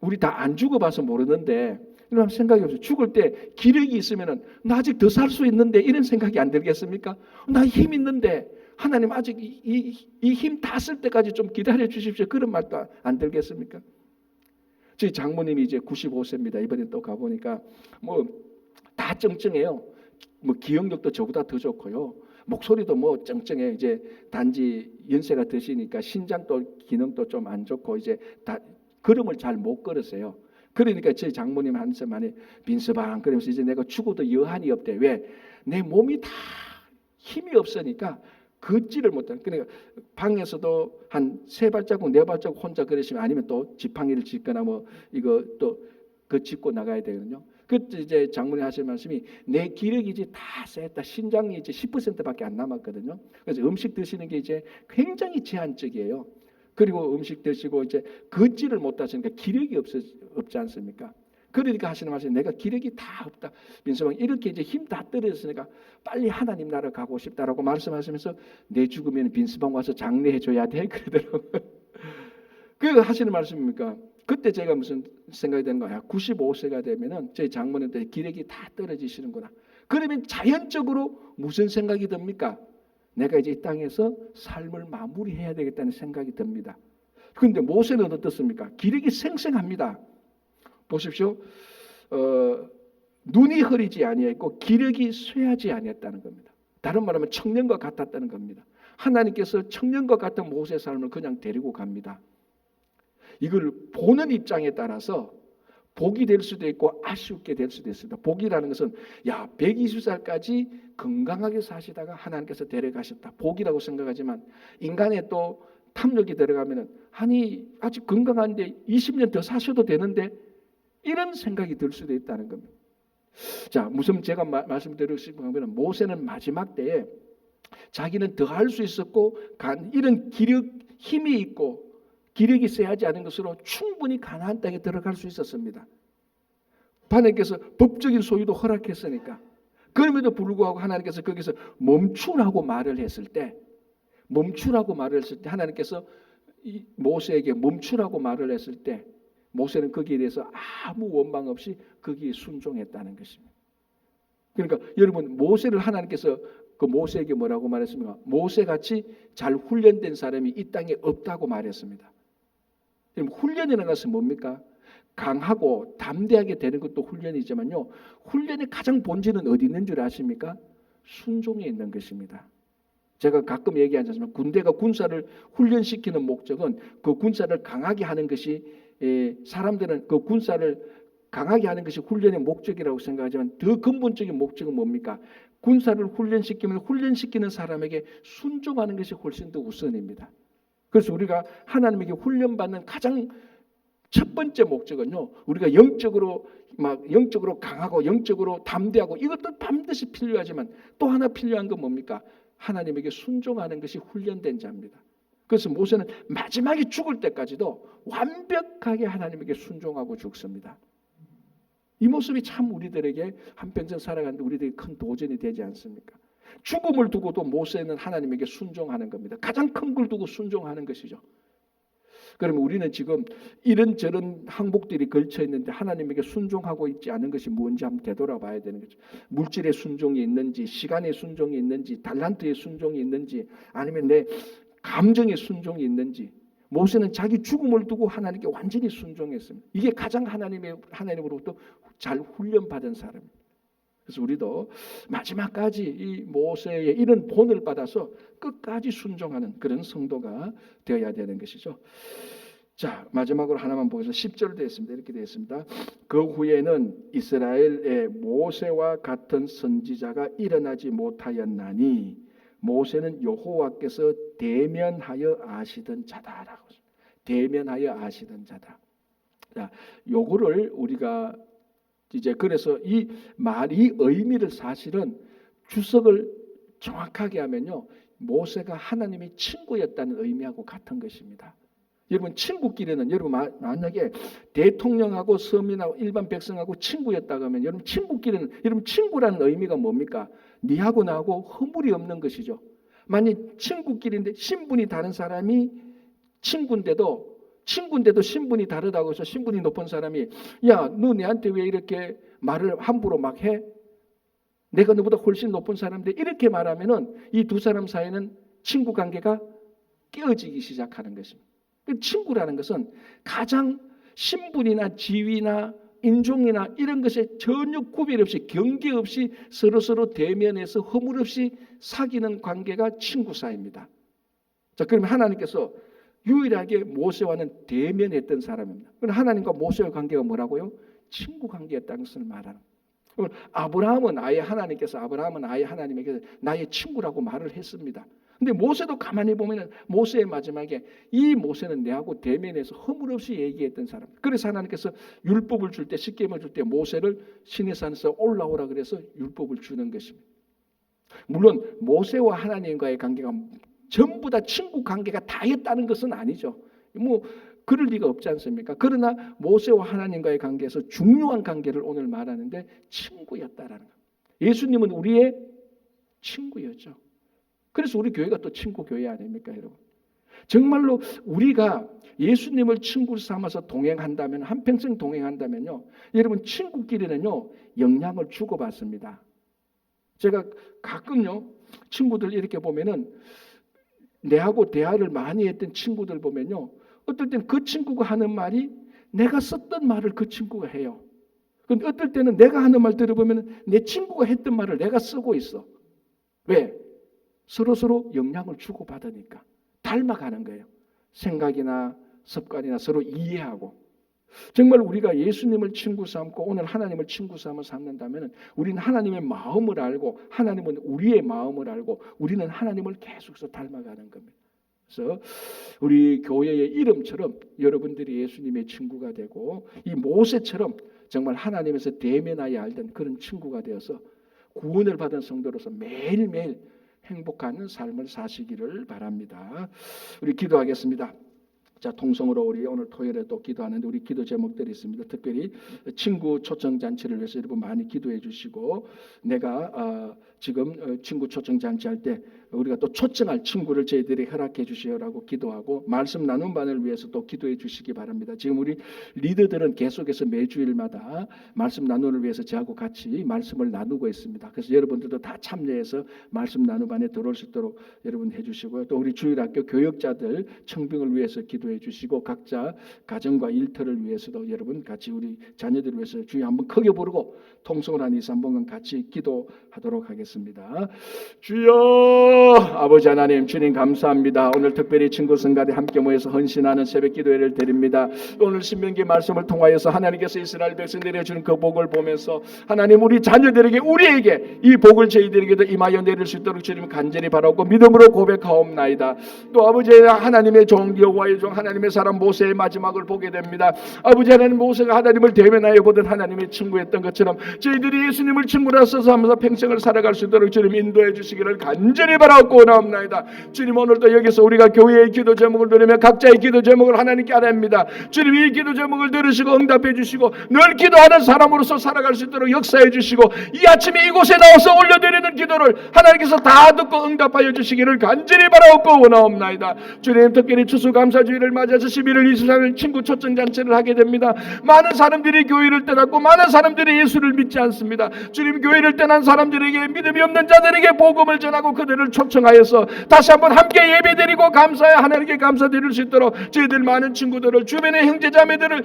[SPEAKER 1] 우리 다 안 죽어봐서 모르는데 여러분 생각해 보세요. 죽을 때 기력이 있으면 나 아직 더 살 수 있는데 이런 생각이 안 들겠습니까? 나 힘 있는데 하나님 아직 이 힘 다 쓸 때까지 좀 기다려 주십시오. 그런 말도 안 들겠습니까? 저희 장모님이 이제 95세입니다. 이번에 또 가보니까 뭐 다 쩡쩡해요. 뭐 기억력도 저보다 더 좋고요. 목소리도 뭐 쩡쩡해. 이제 단지 연세가 드시니까 신장도 기능도 좀 안 좋고 이제 다 걸음을 잘 못 걸으세요. 그러니까 저희 장모님 한테 많이 빈스방 그러면서 이제 내가 죽어도 여한이 없대. 왜? 내 몸이 다 힘이 없으니까 걷지를 못하는. 그러니까 방에서도 한 3발자국 4발자국 혼자 걸으시면 아니면 또 지팡이를 짚거나 뭐 이거 또 그 짚고 나가야 되거든요. 그때 이제 장모님 하시는 말씀이 내 기력이 이제 다 셌다. 신장이 이제 10%밖에 안 남았거든요. 그래서 음식 드시는 게 이제 굉장히 제한적이에요. 그리고 음식 드시고 이제 걷지를 못하시니까 기력이 없지 않습니까? 그러니까 하시는 말씀이 내가 기력이 다 없다. 민수방 이렇게 이제 힘 다 떨어졌으니까 빨리 하나님 나라 가고 싶다라고 말씀하시면서 내 죽으면 빈스방 와서 장례해 줘야 돼 그러더라고요. 그 하시는 말씀입니까? 그때 제가 무슨 생각이 되는 거야. 95세가 되면은 저희 장모님들 기력이 다 떨어지시는구나. 그러면 자연적으로 무슨 생각이 듭니까? 내가 이제 이 땅에서 삶을 마무리해야 되겠다는 생각이 듭니다. 그런데 모세는 어떻습니까? 기력이 생생합니다. 보십시오. 눈이 흐리지 아니했고 기력이 쇠하지 아니했다는 겁니다. 다른 말하면 청년과 같았다는 겁니다. 하나님께서 청년과 같은 모세의 삶을 그냥 데리고 갑니다. 이걸 보는 입장에 따라서 복이 될 수도 있고 아쉽게 될 수도 있습니다. 복이라는 것은 120살까지 건강하게 사시다가 하나님께서 데려가셨다. 복이라고 생각하지만 인간의 또 탐욕이 들어가면 아니 아직 건강한데 20년 더 사셔도 되는데 이런 생각이 들 수도 있다는 겁니다. 자, 무슨 제가 말씀드리고 싶은 거는 모세는 마지막 때에 자기는 더 할 수 있었고 이런 기력 힘이 있고 기력이 쇠하지 않은 것으로 충분히 가나안 땅에 들어갈 수 있었습니다. 하나님께서 법적인 소유도 허락했으니까. 그럼에도 불구하고 하나님께서 거기서 멈추라고 말을 했을 때 하나님께서 모세에게 멈추라고 말을 했을 때 모세는 거기에 대해서 아무 원망 없이 거기에 순종했다는 것입니다. 그러니까 여러분 모세를 하나님께서 그 모세에게 뭐라고 말했습니까? 모세같이 잘 훈련된 사람이 이 땅에 없다고 말했습니다. 훈련이라는 것은 뭡니까? 강하고 담대하게 되는 것도 훈련이지만요. 훈련의 가장 본질은 어디 있는 줄 아십니까? 순종에 있는 것입니다. 제가 가끔 얘기하지만 군대가 군사를 훈련시키는 목적은 그 군사를 강하게 하는 것이 사람들은 그 군사를 강하게 하는 것이 훈련의 목적이라고 생각하지만 더 근본적인 목적은 뭡니까? 군사를 훈련시키면 훈련시키는 사람에게 순종하는 것이 훨씬 더 우선입니다. 그래서 우리가 하나님에게 훈련받는 가장 첫 번째 목적은요, 우리가 영적으로 강하고 영적으로 담대하고 이것도 반드시 필요하지만 또 하나 필요한 건 뭡니까? 하나님에게 순종하는 것이 훈련된 자입니다. 그래서 모세는 마지막에 죽을 때까지도 완벽하게 하나님에게 순종하고 죽습니다. 이 모습이 참 우리들에게 한평생 살아가는데 우리들에게 큰 도전이 되지 않습니까? 죽음을 두고도 모세는 하나님에게 순종하는 겁니다. 가장 큰 걸 두고 순종하는 것이죠. 그러면 우리는 지금 이런저런 항복들이 걸쳐 있는데 하나님에게 순종하고 있지 않은 것이 뭔지 한번 되돌아봐야 되는 거죠. 물질의 순종이 있는지, 시간의 순종이 있는지, 달란트의 순종이 있는지, 아니면 내 감정의 순종이 있는지. 모세는 자기 죽음을 두고 하나님께 완전히 순종했습니다. 이게 가장 하나님으로부터 잘 훈련받은 사람입니다. 그래서 우리도 마지막까지 이 모세의 이런 본을 받아서 끝까지 순종하는 그런 성도가 되어야 되는 것이죠. 자, 마지막으로 하나만 보겠습니다. 10절 되었습니다. 이렇게 되었습니다. 그 후에는 이스라엘의 모세와 같은 선지자가 일어나지 못하였나니 모세는 여호와께서 대면하여 아시던 자다라고. 대면하여 아시던 자다. 자, 요거를 우리가 이제 그래서 이 말이 의미를 사실은 주석을 정확하게 하면요, 모세가 하나님의 친구였다는 의미하고 같은 것입니다. 여러분, 친구끼리는 여러분 만약에 대통령하고 서민하고 일반 백성하고 친구였다고 하면 여러분 친구끼리는 여러분 친구라는 의미가 뭡니까? 니하고 나하고 허물이 없는 것이죠. 만약 친구끼리인데 신분이 다른 사람이 친구인데도 신분이 다르다고 해서 신분이 높은 사람이 야, 너 내한테 왜 이렇게 말을 함부로 막 해? 내가 너보다 훨씬 높은 사람인데 이렇게 말하면은 이 두 사람 사이는 친구 관계가 깨어지기 시작하는 것입니다. 친구라는 것은 가장 신분이나 지위나 인종이나 이런 것에 전혀 구별 없이 경계 없이 서로 대면해서 허물 없이 사귀는 관계가 친구 사이입니다. 자, 그러면 하나님께서 유일하게 모세와는 대면했던 사람입니다. 그럼 하나님과 모세의 관계가 뭐라고요? 친구 관계였다는 것을 말하는. 아브라함은 아예 하나님에게 나의 친구라고 말을 했습니다. 근데 모세도 가만히 보면은 모세의 마지막에 이 모세는 내하고 대면해서 허물 없이 얘기했던 사람. 그래서 하나님께서 율법을 줄 때, 십계명을 줄 때 모세를 시내 산에서 올라오라 그래서 율법을 주는 것입니다. 물론 모세와 하나님과의 관계가 전부 다 친구 관계가 다였다는 것은 아니죠. 뭐 그럴 리가 없지 않습니까? 그러나 모세와 하나님과의 관계에서 중요한 관계를 오늘 말하는데 친구였다라는 것. 예수님은 우리의 친구였죠. 그래서 우리 교회가 또 친구 교회 아닙니까, 여러분? 정말로 우리가 예수님을 친구 삼아서 동행한다면, 한평생 동행한다면요, 여러분 친구끼리는요 영향을 주고받습니다. 제가 가끔요 친구들 이렇게 보면은 내하고 대화를 많이 했던 친구들 보면요, 어떨 때는 그 친구가 하는 말이 내가 썼던 말을 그 친구가 해요. 근데 어떨 때는 내가 하는 말 들어보면 내 친구가 했던 말을 내가 쓰고 있어. 왜? 서로 영향을 주고받으니까 닮아가는 거예요. 생각이나 습관이나 서로 이해하고. 정말 우리가 예수님을 친구 삼고 오늘 하나님을 친구 삼아 삼는다면 우리는 하나님의 마음을 알고 하나님은 우리의 마음을 알고 우리는 하나님을 계속해서 닮아가는 겁니다. 그래서 우리 교회의 이름처럼 여러분들이 예수님의 친구가 되고 이 모세처럼 정말 하나님에서 대면하여 알던 그런 친구가 되어서 구원을 받은 성도로서 매일매일 행복한 삶을 사시기를 바랍니다. 우리 기도하겠습니다. 자, 통성으로 우리 오늘 토요일에 또 기도하는데 우리 기도 제목들이 있습니다. 특별히 친구 초청 잔치를 위해서 여러분 많이 기도해 주시고 내가 지금 친구 초청 잔치 할 때 우리가 또 초청할 친구를 저희들이 허락해 주시오라고 기도하고 말씀 나눔 반을 위해서 또 기도해 주시기 바랍니다. 지금 우리 리더들은 계속해서 매주일마다 말씀 나눔을 위해서 저하고 같이 말씀을 나누고 있습니다. 그래서 여러분들도 다 참여해서 말씀 나눔 반에 들어올 수 있도록 여러분 해주시고요. 또 우리 주일학교 교역자들 청빙을 위해서 기도해 주시고 각자 가정과 일터를 위해서도 여러분 같이 우리 자녀들을 위해서 주여 한번 크게 부르고 통성을 한 2, 3분간 같이 기도하도록 하겠습니다. 주여 아버지 하나님, 주님 감사합니다. 오늘 특별히 친구 성가대 함께 모여서 헌신하는 새벽 기도회를 드립니다. 오늘 신명기 말씀을 통하여서 하나님께서 이스라엘 백성 내려주는 그 복을 보면서 하나님, 우리 자녀들에게, 우리에게 이 복을 저희들에게도 임하여 내릴 수 있도록 주님 간절히 바라고 믿음으로 고백하옵나이다. 또 아버지 하나님의 종 여호와의 종 하나님의 사람 모세의 마지막을 보게 됩니다. 아버지 하나님, 모세가 하나님을 대면하여 보던 하나님의 친구였던 것처럼 저희들이 예수님을 친구라 써서 하면서 평생을 살아갈 수 있도록 주님 인도해 주시기를 간절히 바라고 나옵나이다. 주님, 오늘도 여기서 우리가 교회의 기도 제목을 들으며 각자의 기도 제목을 하나님께 아뢰입니다. 주님, 이 기도 제목을 들으시고 응답해 주시고 늘 기도하는 사람으로서 살아갈 수 있도록 역사해 주시고 이 아침에 이곳에 나와서 올려드리는 기도를 하나님께서 다 듣고 응답하여 주시기를 간절히 바라고 원하옵나이다. 주님, 특별히 추수감사주의를 맞아서 11월 23일 친구 초청잔치를 하게 됩니다. 많은 사람들이 교회를 떠났고 많은 사람들이 예수를 믿지 않습니다. 주님, 교회를 떠난 사람들에게, 믿음이 없는 자들에게 복음을 전하고 그들을 초청하여서 다시 한번 함께 예배드리고 감사해 하나님께 감사드릴 수 있도록 저희들 많은 친구들을, 주변의 형제자매들을,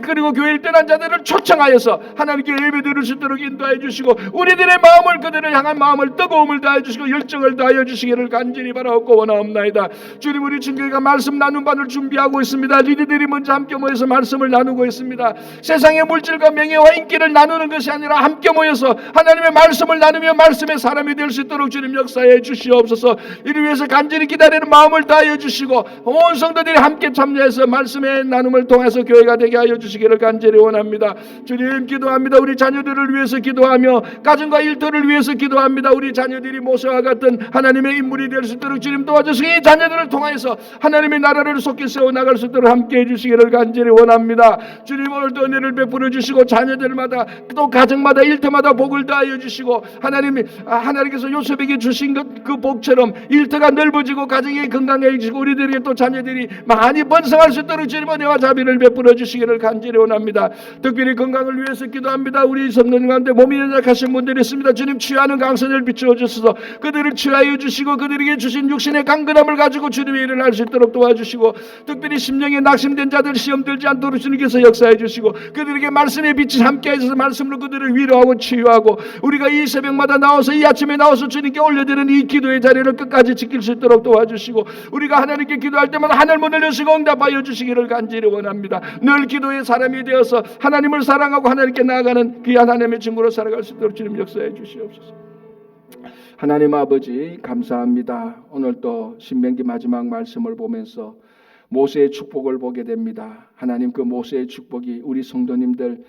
[SPEAKER 1] 그리고 교회를 떠난 자들을 초청하여서 하나님께 예배드릴 수 있도록 인도해 주시고 우리들의 마음을, 그들을 향한 마음을, 뜨거움을 다해 주시고 열정을 다하여 주시기를 간절히 바라옵고 원하옵나이다. 주님, 우리 친구가 말씀 나눔 반을 준비하고 있습니다. 리더들이 먼저 함께 모여서 말씀을 나누고 있습니다. 세상의 물질과 명예와 인기를 나누는 것이 아니라 함께 모여서 하나님의 말씀을 나누며 말씀의 사람이 될 수 있도록 주님 역사해 주시옵소서. 이를 위해서 간절히 기다리는 마음을 다하여 주시고 온 성도들이 함께 참여해서 말씀의 나눔을 통해서 교회가 되게 하여 주시기를 간절히 원합니다. 주님, 기도합니다. 우리 자녀들을 위해서 기도하며 가정과 일터를 위해서 기도합니다. 우리 자녀들이 모세와 같은 하나님의 인물이 될 수 있도록 주님 도와주시고 이 자녀들을 통해서 하나님의 나라를 속히 세워나갈 수 있도록 함께 해주시기를 간절히 원합니다. 주님, 오늘도 은혜를 베풀어 주시고 자녀들마다 또 가정마다 일터마다 복을 다하여 주시고 하나님께서 요셉에게 주신 그 복처럼 일터가 넓어지고 가정이 건강해지고 우리들에게 또 자녀들이 많이 번성할 수 있도록 주님 은혜와 자비를 베풀어 주시기를 간절히 원합니다. 특별히 건강을 위해서 기도합니다. 우리 성도님 가운데 몸이 연약하신 분들이 있습니다. 주님, 취하는 강선을 비추어 주셔서 그들을 취하여 주시고 그들에게 주신 육신의 강건함을 가지고 주님의 일을 할 수 있도록 도와주시고 특별히 심령에 낙심된 자들 시험 들지 않도록 주님께서 역사해 주시고 그들에게 말씀의 빛이 함께 하셔서 말씀으로 그들을 위로하고 치유하고 우리가 이 새벽마다 나와서 이 아침에 나와서 주님께 올려드리는 이 기도의 자리를 끝까지 지킬 수 있도록 도와주시고 우리가 하나님께 기도할 때마다 하늘 문을 여시고 응답하여 주시기를 간절히 원합니다. 늘 기도의 사람이 되어서 하나님을 사랑하고 하나님께 나아가는 귀한 하나님의 친구로 살아갈 수 있도록 주님 역사해 주시옵소서. 하나님 아버지, 감사합니다. 오늘 또 신명기 마지막 말씀을 보면서 모세의 축복을 보게 됩니다. 하나님, 그 모세의 축복이 우리 성도님들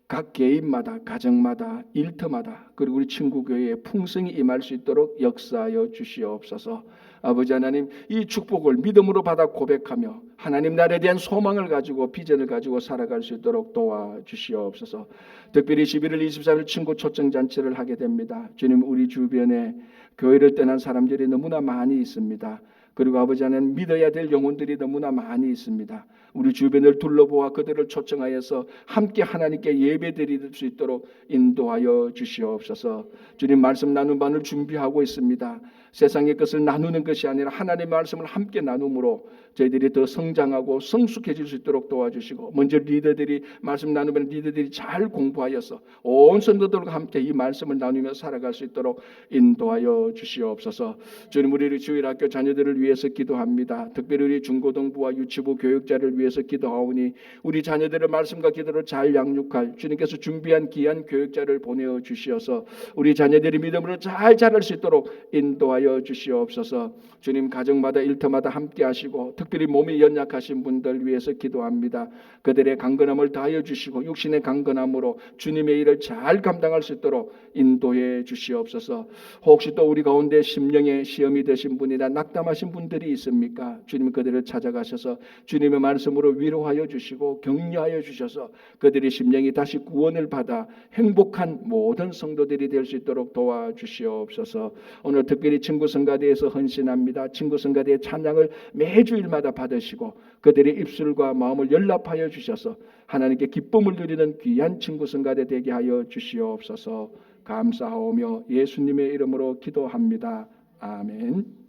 [SPEAKER 1] 각 개인마다, 가정마다, 일터마다 그리고 우리 친구 교회에 풍성히 임할 수 있도록 역사하여 주시옵소서. 아버지 하나님, 이 축복을 믿음으로 받아 고백하며 하나님 나라에 대한 소망을 가지고 비전을 가지고 살아갈 수 있도록 도와주시옵소서. 특별히 11월 23일 친구 초청잔치를 하게 됩니다. 주님, 우리 주변에 교회를 떠난 사람들이 너무나 많이 있습니다. 그리고 아버지 하나님, 믿어야 될 영혼들이 너무나 많이 있습니다. 우리 주변을 둘러보아 그들을 초청하여서 함께 하나님께 예배드릴 수 있도록 인도하여 주시옵소서. 주님, 말씀 나눈 반을 준비하고 있습니다. 세상의 것을 나누는 것이 아니라 하나님의 말씀을 함께 나눔으로 저희들이 더 성장하고 성숙해질 수 있도록 도와주시고 먼저 리더들이 말씀 나누면 리더들이 잘 공부하여서 온 성도들과 함께 이 말씀을 나누며 살아갈 수 있도록 인도하여 주시옵소서. 주님, 우리 주일학교 자녀들을 위해서 기도합니다. 특별히 우리 중고등부와 유치부 교육자를 위해서 기도하오니 우리 자녀들의 말씀과 기도를 잘 양육할 주님께서 준비한 귀한 교육자를 보내어 주시어서 우리 자녀들이 믿음으로 잘 자랄 수 있도록 인도하여 주시옵소서. 주님, 가정마다 일터마다 함께 하시고 특별히 몸이 연약하신 분들 위해서 기도합니다. 그들의 강건함을 다하여 주시고 육신의 강건함으로 주님의 일을 잘 감당할 수 있도록 인도해 주시옵소서. 혹시 또 우리 가운데 심령의 시험이 되신 분이나 낙담하신 분들이 있습니까? 주님, 그들을 찾아가셔서 주님의 말씀으로 위로하여 주시고 격려하여 주셔서 그들의 심령이 다시 구원을 받아 행복한 모든 성도들이 될 수 있도록 도와주시옵소서. 오늘 특별히 친구 성가대에서 헌신합니다. 친구 성가대의 찬양을 매주일마다 받으시고 그들의 입술과 마음을 연락하여 주셔서 하나님께 기쁨을 누리는 귀한 친구 성가대 되게 하여 주시옵소서. 감사하오며 예수님의 이름으로 기도합니다. 아멘.